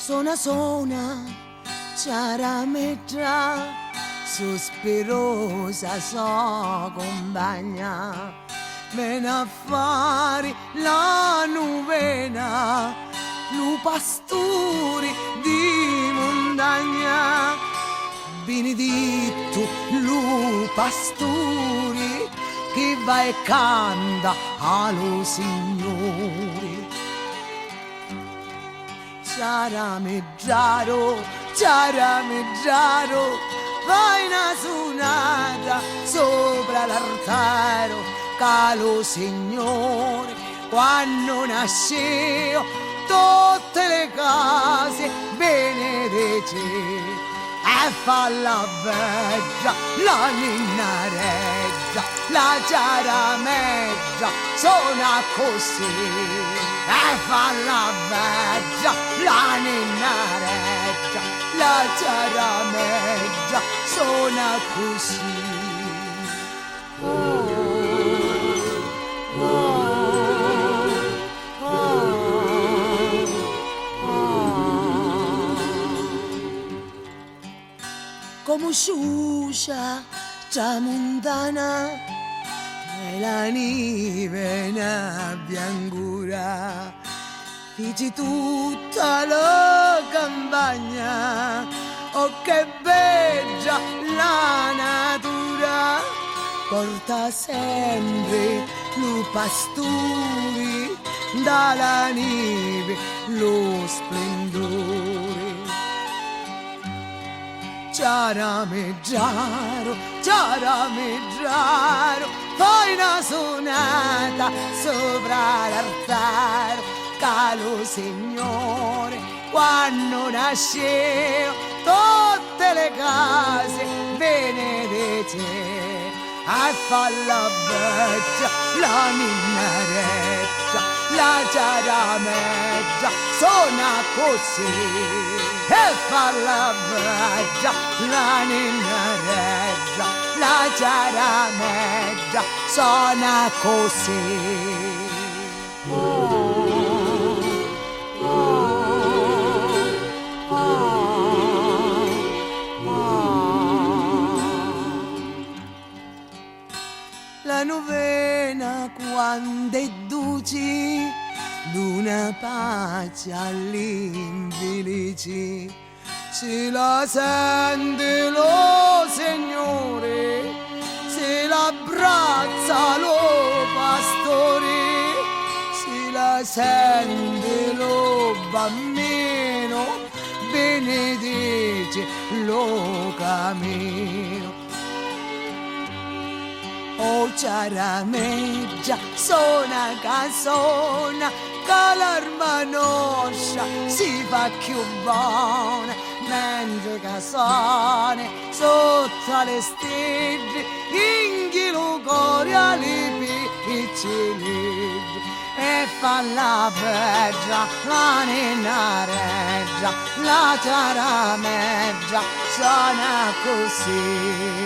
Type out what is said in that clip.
Sona, ciarametta, sospirosa so compagna, viene a fare la novena, lu pastori di montagna, benedetto lu pastori che va e canta allo Signore. Ciarameggiaro, vai una suonata sopra l'altare, che lo Signore quando nasceo tutte le case benedice. E fa la veggia, la ninnareggia, la ciarameggia, suona così. E fa la veggia, la ninnareggia, la ciarameggia, suona così. Come sciuscia tramontana e la neve ne biancura, dici tutta la campagna, oh che bella la natura, porta sempre lo pastori dalla neve lo splendore. Ciarameggiaro, fai una suonata sopra l'altare, che lo Signore quando nasceo tutte le case benedice. E fa la veggia, la ninnareggia, la ciarameggia, suona così. E fa la veggia, la ninnareggia, la ciarameggia, suona così. La novena quando è duci, d'una pace all'infelice, se la sente lo Signore, se l'abbraccia lo pastore, se la sente lo bambino, benedice lo cammino. Oh ciarameggia, suona canzone, che l'arma nostra si fa più buona, mentre che suona sotto le stelle, in chi lo cuore alle piccine, e fa la veggia, la ninnareggia, la ciarameggia, suona così.